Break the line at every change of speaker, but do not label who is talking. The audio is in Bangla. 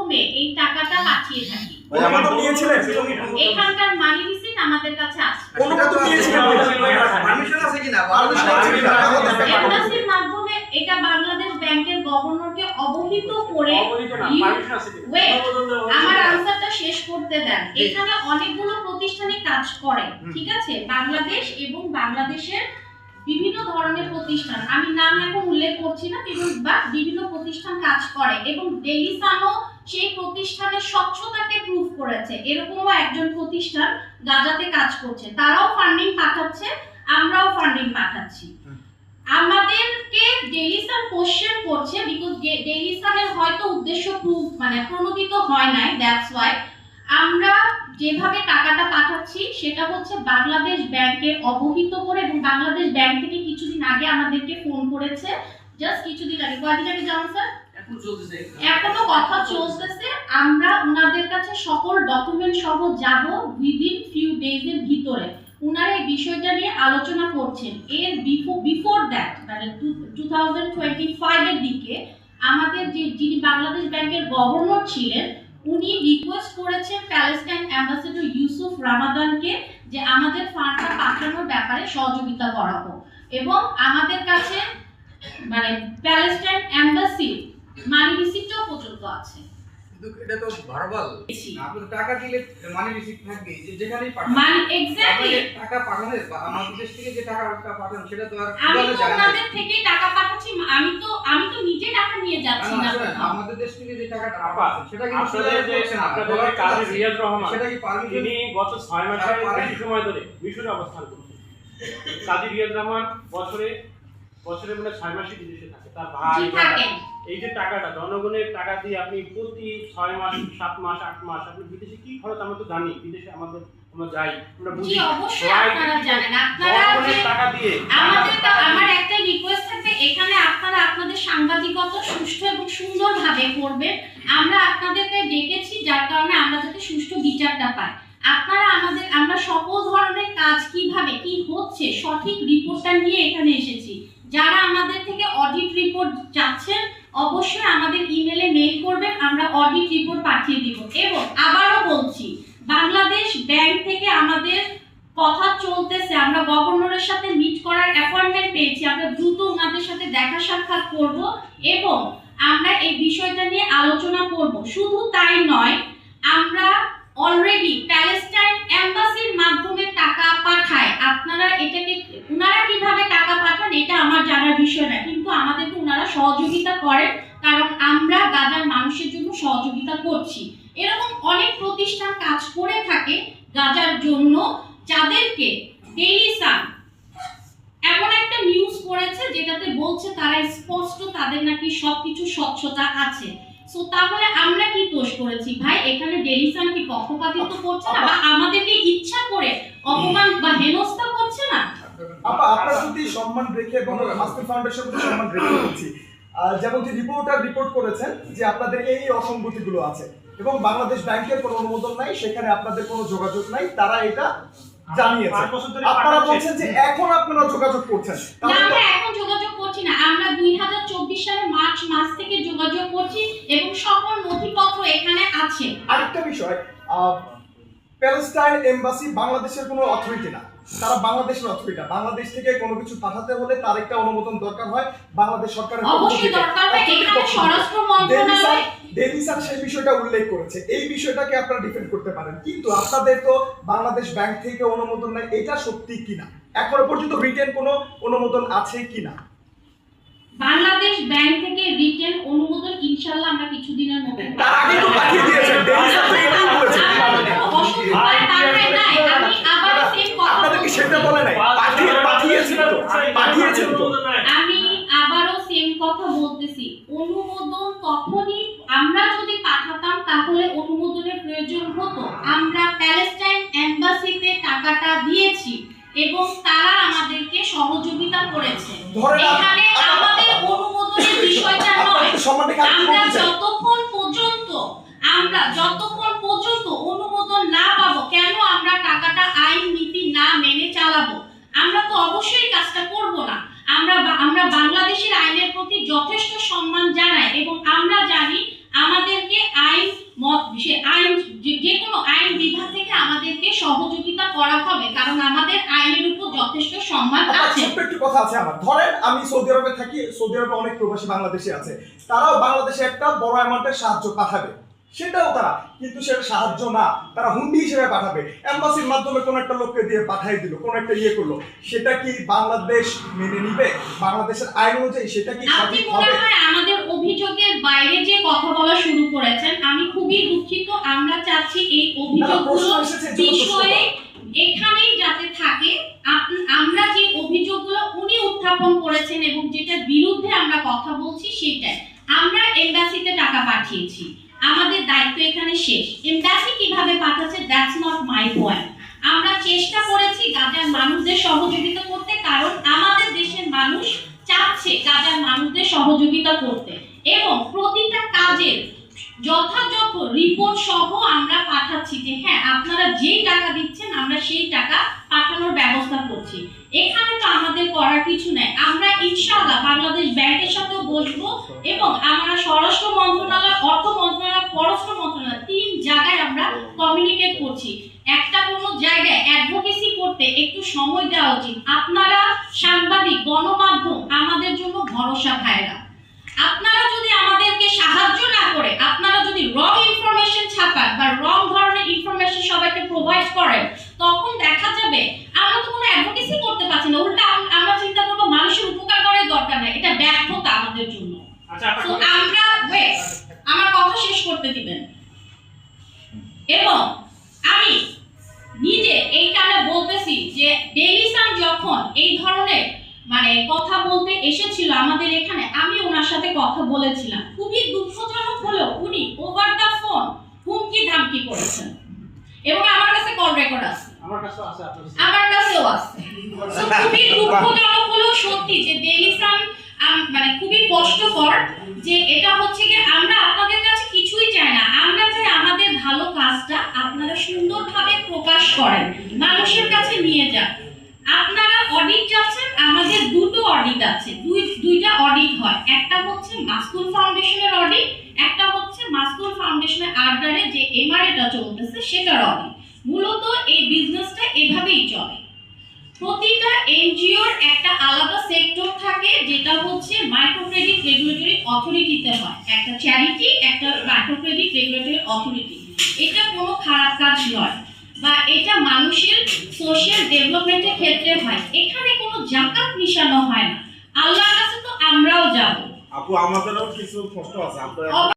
মাধ্যমে এই টাকাটা পাঠিয়ে থাকি।
অনুমোদন নিয়েছিলেন?
এখানকার মানি রিসিট আমাদের কাছে আছে।
অনুমোদন নিয়েছিলেন?
পারমিশন আছে কিনা?
এমবাসির মাধ্যমে এটা বাংলাদেশ ব্যাংকের গভর্নরকে অবহিত করে আমার আনসারটা শেষ করতে দেন। এখানে অনেকগুলো প্রতিষ্ঠানই কাজ করে, ঠিক আছে, বাংলাদেশ এবং বাংলাদেশের বিভিন্ন ধরনের প্রতিষ্ঠান, আমি নাম এখন উল্লেখ করছি না, বিভিন্ন প্রতিষ্ঠান কাজ করে এবং ডেইলি সানও সেই প্রতিষ্ঠানের স্বচ্ছতাকে প্রুফ করেছে। এরকমও একজন প্রতিষ্ঠান গাজাতে কাজ করছে, তারাও ফান্ডিং পাঠাচ্ছে, আমরাও ফান্ডিং পাঠাচ্ছি। আমাদেরকে ডেইলি সান কোশ্চেন করছে বিকজ ডেইলি সানের হয়তো উদ্দেশ্য প্রণোদিত হয় নাই, দ্যাটস ওয়াই আমরা যেভাবে টাকাটা পাঠাচ্ছি সেটা হচ্ছে বাংলাদেশ ব্যাংকে অবহিত করে, এবং বাংলাদেশ ব্যাংক থেকে কিছুদিন আগে আমাদেরকে ফোন করেছে, জাস্ট কিছুদিন আগে, কয়দিন আগে জানো স্যার? এখনো কথা চলতেছে। আমরা ওনাদের কাছে সকল ডকুমেন্ট সহ যাব উইদিন ফিউ ডেজ এর ভিতরে। ওনারা এই বিষয়টা নিয়ে আলোচনা করছেন। এর বিফোর দ্যাট মানে 2025 এর দিকে আমাদের যিনি বাংলাদেশ ব্যাংকের গভর্নর ছিলেন উনি রিকোয়েস্ট করেছেন প্যালেস্টাইন অ্যাম্বাসেডর ইউসুফ রামাদানকে যে আমাদের ফান্ডটা পাঠানোর ব্যাপারে সহযোগিতা করা হোক, এবং আমাদের কাছে মানে প্যালেস্টাইন অ্যাম্বাসি মানি রিসিপ্টও পর্যন্ত আছে।
কিন্তু এটা তো ভারবাল, আপনি টাকা দিলে মানি রিসিপ্ট থাকবে যেখানেই পাঠান,
মানে এক্স্যাক্টলি
টাকা পাঠানোর আমাদের দেশ থেকে যে টাকা পাঠান সেটা তো আর
আমি তো আপনাদের থেকে টাকা পাঠাচ্ছি, আমি তো নিজে টাকা নিয়ে যাচ্ছি না,
আমাদের দেশ থেকে যে টাকাটা পাঠাচ্ছেন সেটা কি
আপনাদের কাজী রিয়াজ রহমান
সেটা কি পারমিশন?
তিনি গত 6 মাসের বেশি সময় ধরে মিশরে অবস্থান করছেন। কাজী রিয়াজ রহমান বছরে মানে 6 মাসই বিদেশে থাকে। তার ভাই এই যে টাকাটা জনগণের টাকা দিয়ে আপনি প্রতি 6 মাস 7 মাস 8 মাস আপনি বিদেশে কি খরচ আমরা তো জানি, বিদেশে আমরা যাই, আমরা বুঝি,
অবশ্যই আপনারা জানেন। আপনারা
টাকা দিয়ে
আমার একটা রিকোয়েস্ট থাকবে, এখানে আপনারা আপনাদের সাংবাদিকতা সুষ্ঠু এবং সুন্দরভাবে করবেন। আমরা আপনাদেরকে ডেকেছি যার কারণে আমরা যাতে সুষ্ঠু বিচারটা পাই। আপনারা আমরা সকল ধরনের কাজ কিভাবে কি হচ্ছে সঠিক রিপোর্টটা নিয়ে এখানে এসেছি। যারা আমাদের থেকে অডিট রিপোর্ট চাচ্ছেন অবশ্যই আমাদের ইমেলে মেইল করবেন, আমরা অডিট রিপোর্ট পাঠিয়ে দিব। এবং আবারও বলছি, বাংলাদেশ ব্যাংক থেকে আমাদের কথা চলতেছে, আমরা গভর্নরের সাথে মিট করার অ্যাপয়েন্টমেন্ট পেয়েছি, আমরা দ্রুত ওনাদের সাথে দেখা সাক্ষাৎ করব এবং আমরা এই বিষয়টা নিয়ে আলোচনা করব। শুধু তাই নয়, আমরা অলরেডি প্যালেস্টাইন এম্বাসির মাধ্যমে টাকা পাঠায়। আপনারা এটাকে ওনারা কিভাবে টাকা পাঠান এটা আমার জানার বিষয় না, কিন্তু আমাদেরকে ওনারা সহযোগিতা করেন কারণ আমরা গাজার মানুষের জন্য সহযোগিতা করছি। এরকম অনেক প্রতিষ্ঠান কাজ করে থাকে গাজার জন্য, যাদেরকে ডেইলি সান এমন একটা নিউজ করেছে যেটাতে বলছে তারা স্পষ্ট তাদের নাকি সবকিছু স্বচ্ছতা আছে। সো তাহলে আমরা কি দোষ করেছি ভাই? এখানে ডেইলি সান কি পক্ষপাতিত্ব করছে না বা আমাদেরকে ইচ্ছা করে অপমান বা হেনস্থা করছে না?
আপনার প্রতি সম্মান রেখে এবং মাস্টার ফাউন্ডেশন প্রতি সম্মান রেখে বলছি, যেমন যে রিপোর্ট করেছেন যে আপনাদের এই অসঙ্গতিগুলো আছে এবং বাংলাদেশ ব্যাংকের কোনো অনুমোদন নাই, সেখানে আপনাদের কোনো যোগাযোগ নাই, তারা এটা জানিয়েছে। আপনারা বলছেন যে এখন আপনারা যোগাযোগ করছেন।
না, আমরা এখন যোগাযোগ করছি না, আমরা 2024 সালের মার্চ মাস থেকে যোগাযোগ করছি এবং সকল নথিপত্র এখানে আছে।
আরেকটা বিষয়, প্যালেস্টাইন এমবাসি বাংলাদেশের কোনো অথরিটি না, তারা বাংলাদেশের অথরিটি। বাংলাদেশ থেকে কোনো কিছু পাঠাতে হলে তার একটা অনুমোদন দরকার হয় বাংলাদেশ সরকারের।
অবশ্যই দরকার হয়, এখানে স্বরাষ্ট্র মন্ত্রণালয়
ডেইলি সান সেই বিষয়টা উল্লেখ করেছে, এই বিষয়টাকে আপনারা ডিফেন্ড করতে পারেন, কিন্তু আপনাদের তো বাংলাদেশ ব্যাংক থেকে অনুমোদন নাই, এটা সত্যি কিনা? এখনো পর্যন্ত রিটেন কোনো অনুমোদন আছে কিনা?
বাংলাদেশ ব্যাংক থেকে রিটেন অনুমোদন ইনশাআল্লাহ আমরা কিছুদিনের মধ্যে
তার আগে তো পাঠিয়ে দিয়েছেন, ডেইলি সান তো এটাই বলেছে।
আমি আবার সেম কথা
আপনাদেরকে সেটা বলে নাই, পাঠিয়েছেন তো।
আমি আবারও সেম কথা বলতেছি, অনুমোদন তখনই আমরা যদি পাঠাতাম তাহলে অনুমোদনের প্রয়োজন হতো। আমরা প্যালেস্টাইন এম্বাসিতে টাকাটা দিয়েছি এবং তারা আমাদেরকে সহযোগিতা করেছে। এখানে আমাদের অনুমোদনের বিষয়টা নয়, আমরা যতক্ষণ পর্যন্ত অনুমোদন না পাবো, কেন আমরা টাকাটা আইন নীতি না মেনে চালাবো? আমরা তো অবশ্যই কাজটা করব না। আমরা বাংলাদেশের আইনের প্রতি যথেষ্ট সম্মান জানাই এবং আমরা জানি আমাদেরকে আইন সম্মান
আপনার
আছে।
ছোট্ট একটু কথা আছে আমার। ধরেন আমি সৌদি আরবে থাকি, সৌদি আরবে অনেক প্রবাসী বাংলাদেশি আছে, তারাও বাংলাদেশে একটা বড় অ্যামাউন্টের সাহায্য পাঠাবে, সেটাও তারা, কিন্তু সেটা সাহায্য না, তারা হুন্ডি হিসেবে পাঠাবে, এম্বাসির মাধ্যমে কোন একটা লোককে দিয়ে পাঠিয়ে দিল, কোন একটা ইয়ে করলো, সেটা কি বাংলাদেশ মেনে নিবে? বাংলাদেশের আইন অনুযায়ী সেটা কি
আপনি
সঠিক
মনে
হবে?
হয় আমাদের অভিযোগের বাইরে যে কথা বলা শুরু করেছেন, আমি খুবই দুঃখিত। আমরা চাচ্ছি এই অভিযোগগুলো বিষয়ে এখানেই যাতে থাকে। আমরা যে অভিযোগগুলো উনি উত্থাপন করেছেন এবং যেটার বিরুদ্ধে আমরা কথা বলছি সেটাই। আমরা এমবাসিতে টাকা পাঠিয়েছি, আমাদের দায়িত্ব এখানে শেষ। এমবাসি কিভাবে পাঠাচ্ছে দ্যাটস নট মাই পয়েন্ট। আমরা চেষ্টা করেছি গাজার মানুষদের সহযোগিতা করতে, কারণ আমাদের দেশের মানুষ চাচ্ছে গাজার মানুষদের সহযোগিতা করতে, এবং প্রতিটা কাজের যথাযথ রিপোর্ট সহ আমরা পাঠাচ্ছি যে হ্যাঁ আপনারা যেই টাকা দিচ্ছেন আমরা সেই টাকা পাঠানোর ব্যবস্থা করছি। এখানে তো আমাদের করার কিছু নাই। আমরা ইনশাআল্লাহ বাংলাদেশ ব্যাংকের সাথেও বসবো এবং আমরা স্বরাষ্ট্র মন্ত্রণালয়, অর্থ মন্ত্রণালয়, পররাষ্ট্র মন্ত্রণালয়, 3 জায়গায় আমরা কমিউনিকেট করছি। একটা কোনো জায়গায় অ্যাডভোকেসি করতে একটু সময় দেওয়া উচিত। আপনারা সাংবাদিক, গণমাধ্যম আমাদের জন্য ভরসা ভাইরা। আপনারা যদি আমাদেরকে সাহায্য না করে, আপনারা যদি রং ইনফরমেশন ছাপান বা রং ধরনের ইনফরমেশন সবাইকে প্রোভাইড করেন, তখন দেখা যাবে আমরা তো কোনো অ্যাডভোকেসি করতে পারছি না। উল্টা আমরা চিন্তা করবো মানুষের উপকার করার দরকার নাই, এটা ব্যর্থতা আমাদের জন্য।
আচ্ছা,
তো আমরা আমার কথা শেষ করতে দিবেন। এবং আমি নিজে এই কারণে বলতেছি যে ডেইলি সান যখন এই ধরনের কথা বলতে এসেছিল আমাদের এখানে, আমি ওনার সাথে কথা বলেছিলাম। খুবই দুঃখজনক হলেও উনি ওভার দা ফোন হুমকি ধামকি করেছেন এবং আমার কাছে কল রেকর্ড আছে,
আমার কাছেও আছে, আপনার কাছে
আমার কাছেও আছে। So, খুবই দুঃখজনক হলেও সত্যি যে ডেইলি সান খুবই কষ্টকর যে এটা হচ্ছে কি আমরা আপনাদের কাছে কিছুই চাই না। আমরা চাই আমাদের ভালো কাজটা আপনারা সুন্দরভাবে প্রকাশ করেন, মানুষের কাছে নিয়ে যান। আপনারা অডিট যাচ্ছেন, আমাদের দুটো অডিট আছে, দুইটা অডিট হয়। একটা হচ্ছে মাসকুল ফাউন্ডেশনের অডিট, একটা হচ্ছে মাসকুল ফাউন্ডেশনের আন্ডারে যে এমআরএটা চলতেছে সেটার অডিট। মূলত এই বিজনেসটা এভাবেই চলে। প্রতিটা এনজিওর একটা আলাদা সেক্টর থাকে, যেটা হচ্ছে মাইক্রো ক্রেডিট রেগুলেটরি অথরিটিতে হয়। একটা চ্যারিটি, একটা মাইক্রো ক্রেডিট রেগুলেটরি অথরিটি। এটা কোনো খারাপ কাজ নয়, বা এটা মানুষের সোশ্যাল ডেভেলপমেন্টের ক্ষেত্রে হয়। এখানে কোনো জাকাত মিশানো হয় না। আল্লাহর কাছে তো আমরাও যাব।
আপু আমাদেরও কিছু প্রশ্ন আছে আপনার